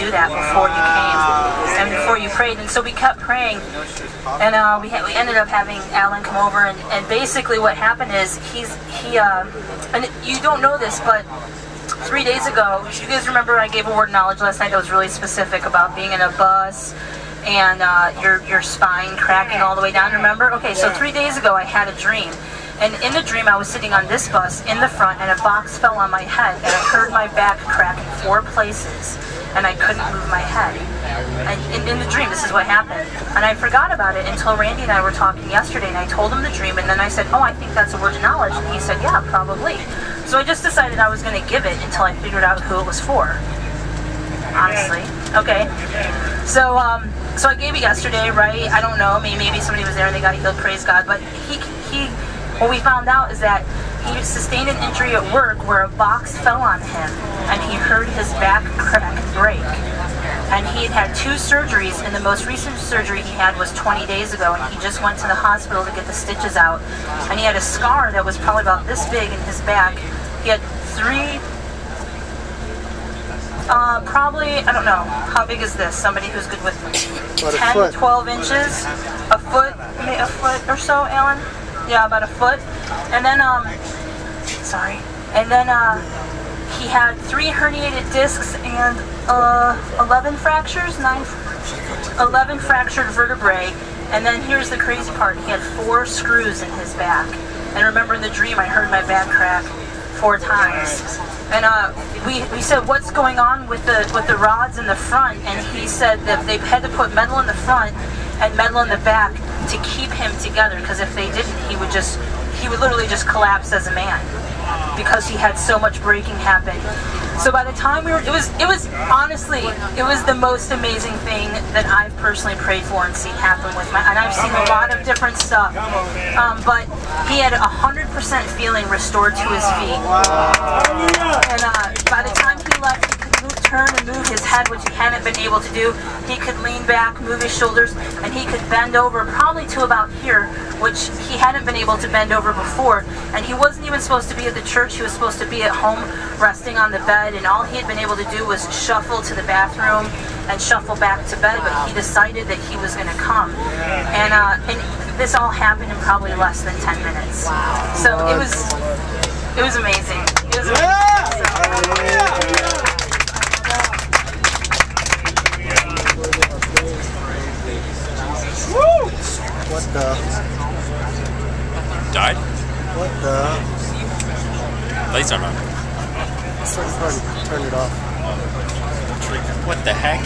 do that before you came and before you prayed. And so we kept praying, and we ended up having Alan come over, and basically what happened is and you don't know this, but 3 days ago, you guys remember I gave a word of knowledge last night that was really specific about being in a bus and your spine cracking all the way down, remember? Okay, so 3 days ago I had a dream. And in the dream, I was sitting on this bus in the front, and a box fell on my head, and I heard my back crack in 4 places, and I couldn't move my head. And in the dream, this is what happened. And I forgot about it until Randy and I were talking yesterday, and I told him the dream, and then I said, oh, I think that's a word of knowledge. And he said, yeah, probably. So I just decided I was going to give it until I figured out who it was for. Honestly. Okay. So I gave it yesterday, right? I don't know. Maybe somebody was there and they got healed, praise God. But what we found out is that he sustained an injury at work where a box fell on him, and he heard his back crack and break. And he had had 2 surgeries, and the most recent surgery he had was 20 days ago, and he just went to the hospital to get the stitches out. And he had a scar that was probably about this big in his back. He had 3, probably, I don't know, how big is this? Somebody who's good with 10, 12 inches? A foot or so, Alan? Yeah, about a foot. And then, he had 3 herniated discs and 11 fractures, 11 fractured vertebrae. And then here's the crazy part, he had 4 screws in his back. And remember in the dream, I heard my back crack 4 times. And we said, what's going on with the rods in the front? And he said that they had to put metal in the front and metal in the back to keep him together, because if they didn't, he would literally just collapse as a man, because he had so much breaking happen. So by the time it was honestly, it was the most amazing thing that I've personally prayed for and seen happen with and I've seen a lot of different stuff, but he had 100% feeling restored to his feet. And by the time he left, he could turn and move his head, which he hadn't been able to do. He could lean back, move his shoulders, and he could bend over probably to about here, which he hadn't been able to bend over before. And he wasn't even supposed to be at the church. He was supposed to be at home resting on the bed, and all he had been able to do was shuffle to the bathroom and shuffle back to bed, but he decided that he was going to come. And this all happened in probably less than 10 minutes. Wow. So it was amazing. It was amazing. What the? Died? What the? Lights aren't on. Turn it off. What the heck?